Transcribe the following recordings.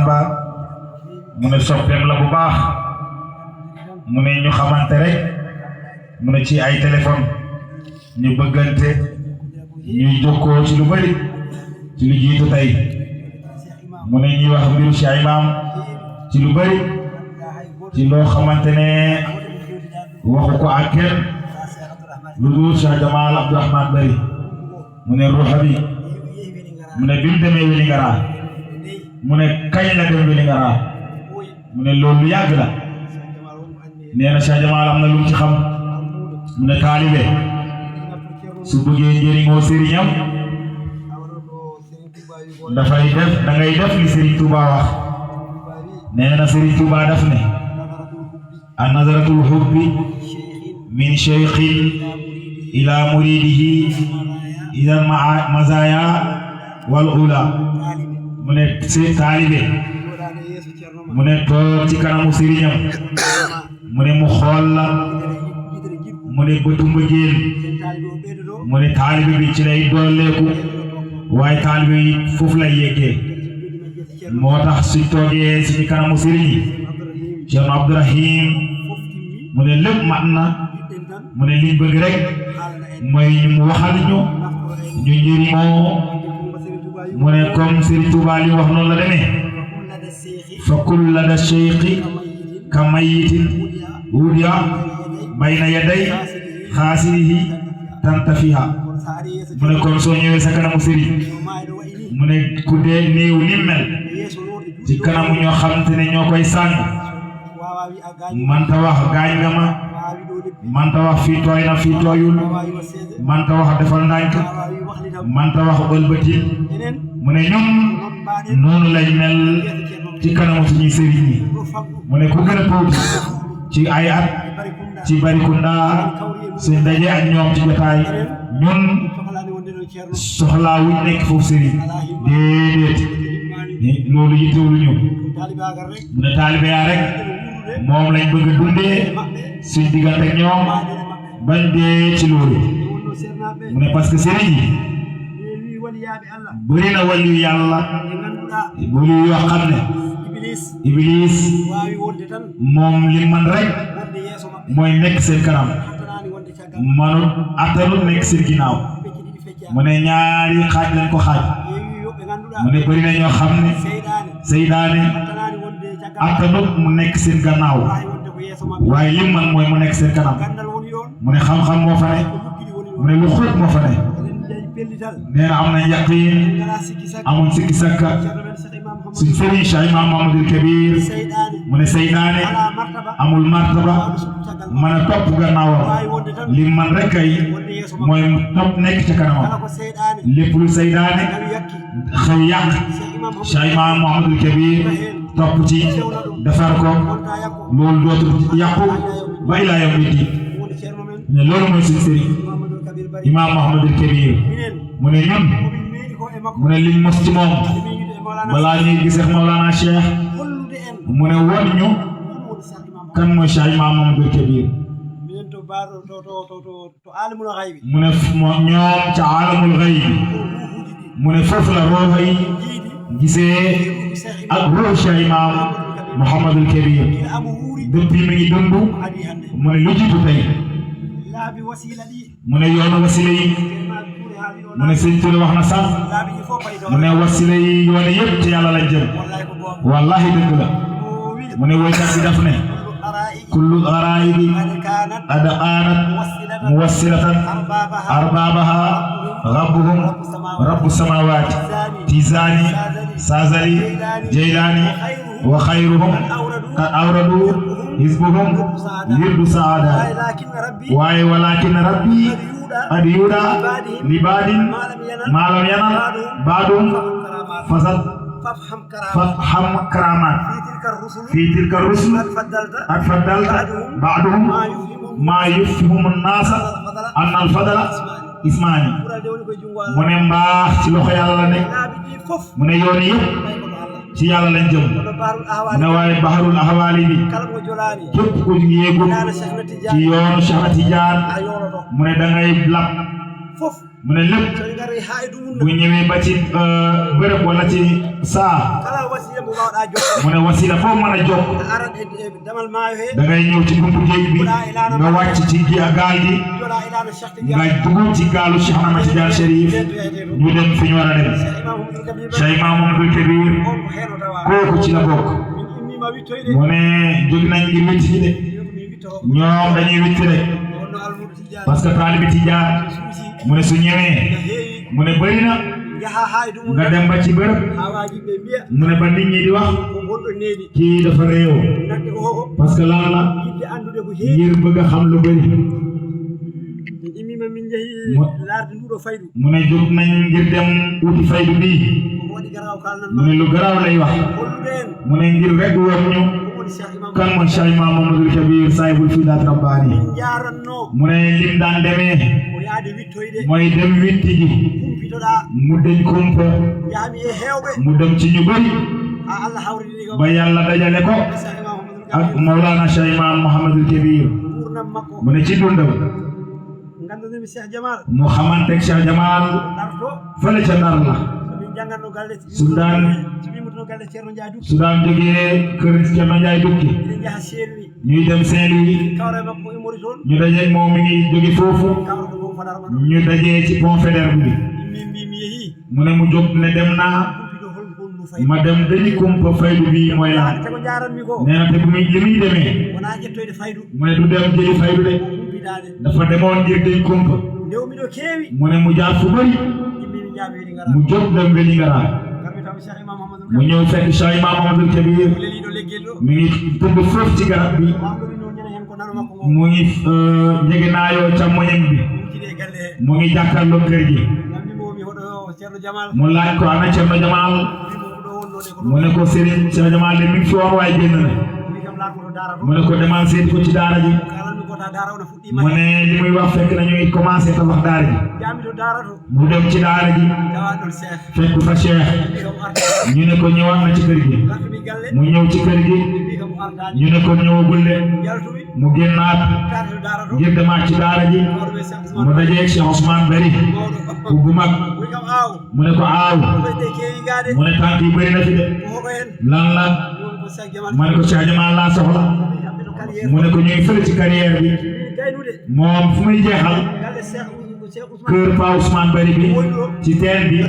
Samba mu ne soppeem la bu baax mu ne ñu xamante rek mu ne ci ay téléphone ñu bëggante ñuy jokkoo ci lu bari ci lu jiitu tey mu ne ñuy wax mbiru Cheikh Imam ci lu bari ci loo xamante ne waxu ko ak kenn lu dul Cheikh Jamal Abdourahmane Bari mu ne ruuxa bi mu ne bi mu demee Wélingara mu ne kañ la dem Wélingara mu ne loolu yàgg la nee na Cheikh Jamal am na lu mu ci xam mu ne taalibe su bëggee njëriñoo sëriñam dafay def da ngay def li Serigne Touba wax nee na Serigne Touba daf ne an nazaratul hubbi min cheikhin ila muridihi ila mazaya wal ula mu ne si taalibe mu ne toog ci kanamu sëriñam mu ne mu xool la mu ne bëtu mbëggeel mu ne taalibe bi ci lay dooleeku waaye taalibe yi foofu lay yeggee moo tax suñ toogee suñu kanamu sëriñ yi Cheikh Abdourahim mu ne lépp mat na mu ne liñ bëgg rek mooy mu waxal ñu njëriñoo mu ne comme Serigne Touba li wax noonu la demee fa kulla da cheikhi ka mayitin wudiya bayna yaday xaasirihi tantafiha mu ne kon soo ñëwee sa kanamu sëriñ mu ne ku dee néew ni mel ci kanamu ñoo xamante ne ñoo koy sàng manta wax gaañ nga ma manta wax fii tooy na fii tooyul manta wax defal ndànk manta wax ëlbatil mu ne ñoom noonu lañ mel ci kanamu suñuy sëriñ yi mu ne ku gën a tuuti ci ay at ci Barikunda suñ daje ak ñoom ci jotaay ñun soxlaa wuñ nekk foofu sëriñ déedéet loolu yittewul ñu mu ne taalibe yaa rek moom lañ bëgg a dundee suñ diggante ak ñoom bañ dee ci loolu mu ne parce que sëriñ yi bëri na wàllu yàlla bëri yoo xam ne Iblis moom li man rek mooy nekk seen kanam manut attanut nekk seen ginnaaw mu ne ñaari xaaj lañ ko xaaj mu ne bëri na ñoo xam ne seydaane attanut mu nekk seen gannaaw waaye lim man mooy mu nekk seen kanam mu ne xam-xam moo fa ne mu ne lu xóot moo fa ne nee na am na yaqiin amul sikki sakka suñ sëriñ Cheikh Imam Mouhamadoul Kabir mu ne seydaane amul martaba mën a topp gannaawam li man rek kay mooy mu topp nekk ca kanamam lépp lu seydaane xëy yàq Cheikh Imam Mouhamadoul Kabir topp ci defar ko loolu dootul yàqu ba ilaa yawmi diin ne loolu mooy suñ sëriñ Imam Mouhamadoul Kabir mu ne ñun mu ne liñ mos ci moom balaa ñuy gisee Mawlana Cheikh mu ne woon ñu kan mooy Cheikh Imam Mouhamadoul Kabir mu ne ñoom ca aalamul xayb mu ne foofu la rooxa yi gisee ak ruuxu Cheikh Imam Mouhamadoul Kabir depuis mi ngi dund mu ne lu jiitu tey mu ne yoonu wasila yi mu ne sëñ Tuure wax na sax mu ne wasila yi yoone yëpp ci yàlla lañ jëm wallahi dëgg la mu ne woykat bi daf ne kullu garaayibi qad qaanat muwassilatan arbaabaha rabbuhum rabbu samaawaati tizaani saazali jeylaani wa xayruhum qad awradu hizbuhum wirdu saada waaye walakin rabbi qad yuuda li baadin maa lam yanal baadum fasad فافهم كرامات في تلك الرسل قد فضلت بعضهم ما يفهم الناس أن الفضل ismaani mu ne mbaax ci loxo yàlla la nekk mu ne yoon yëpp ci yàlla lañ jëm mu ne waaye baharul ahwaali bi képp ku yéegul ci yoonu Cheikh Tidiane mu ne da ngay lab mu ne lépp bu ñëwee ba ci bërëb wala ci saa mu ne wasila foo mën a jokk da ngay ñëw ci buntu géej bi nga wàcc ci gaal gi nga dugg ci gaalu Cheikh Ahmad Tidiane Chérif ñu dem fi ñu war a dem Cheikh Mamadou Kabir kooku ci la bokk mu ne jóg nañ ngir witt ci de ñoom dañuy witt rek parce que taalibi Tijaan mu ne su ñëwee mu ne bëri na nga dem ba ci bërëb mu ne ba nit ñi di wax kii dafa réew parce que lan la ngir bëgg a xam lu bëri mu ne jóg nañ ngir dem uti faydu bii mu ne lu garaaw lay wax mu ne ngir rek woon ñu kan mooy Cheikh Imam Mamadou Kabir sahibul fidaat rabbaani mu ne lim daan demee mooy dem witti ji mu deñ kumpa mu dem ci ñu bëri ba yàlla dajale ko ak Mawlana Cheikh Imam Mahamadul Kabir mu ne ci dundam mu xamanteeg Cheikh Jamal fële ca Ndar la su daan jógee kër Cerno Njaay Dukki ñuy dem Saint-Louis ñu dajeeg moom mi ngi jóge foofu ñu dajee ci pont Faidherbe bi mu ne mu jóg ne dem naa ma dem dañu kumpa faydu bi mooy lan nee na te bu muy li muy demee mu ne du dem jëli faydu de dafa demoon ngir dañ kumpa mu ne mu jaar fu bëri mu jóg dem Vélingara mu ñëw fekk Cheikh Imam Mamadou Kabir mi ngi tëdd foofu ci garab bi mu ngi njëgënaayoo càmmoñam bi mu ngi jàkkaarloo kër gi mu laaj ko ana Cerno Jamal mu ne ko Serigne Cheikh Jamal de mi ngi fi woon waaye génn na mu ne ko demal seeti ko ci daara ji mu ne li muy wax fekk na ñu ngi commencé tabax daara ji mu dem ci daara ji fekk fa Cheikh ñu ne ko ñëwaat na ci kër gi mu ñëw ci kër gi ñu ne ko ñëwagul de mu génnaat ngir demaat ci daara ji mu dajeeg Cheikh Ousmane Bari bu mag mu ne ko aaw mu ne tànk yi bëri na fi de lan la mu ne ko Cheikh Jamal laa soxla mu ne ko ñuy fële ci carrière bi moom fu muy jeexal kër Pa Ousmane Bari bi ci teen bi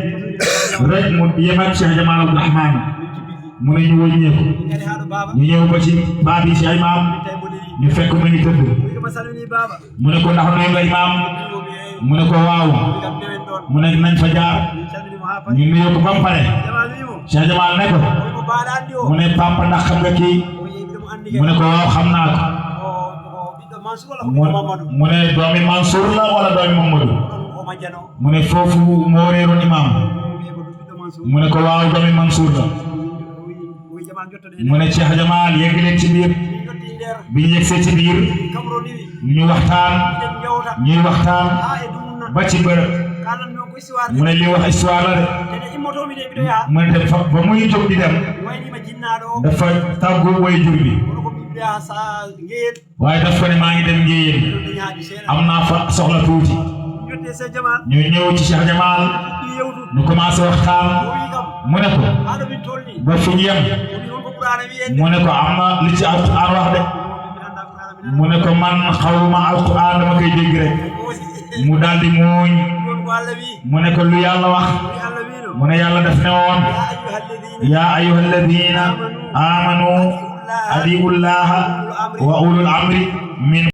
rek mu yem ak Cheikh Jamal Abdourahmane mu ne ñu wëññeeku ñu ñëw ba ci baabi Cheikh Imam ñu fekk mu ngi tëdd mu ne ko ndax nuyu nga Imam mu ne ko waaw mu ne nañ fa jaar ñu nuyoo ko ba mu pare Cheikh Jamal ne ko mu ne papa ndax xam nga kii mu ne ko waaw xam naa ko mu ne doomi Mansour la wala doomi Mamadou mu ne foofu moo réeroon Imam mu ne ko waaw doomi Mansour la mu ne Cheikh Jamal yegg leen ci biir bi ñu yegsee ci biir ñu waxtaan ñuy waxtaan ba ci bërëb mu ne li wax histoire la de mu ne dafa ba muy jóg di dem dafa tàggu way jur bi waaye daf ko ne maa ngi dem ngéyeen am naa fa soxla tuuti ñu ñëw ci Cheikh Jamal ñu commencé waxtaan mu ne ko ba fi ñu yem mu ne ko am na li ci alquran wax de mu ne ko man xawma alquran dama koy dégg rek mu daldi muuñ mu ne ko lu yàlla wax mu ne yàlla def ne woon yaa ayyuhal ladina amanu adiullaha wa ulul amri min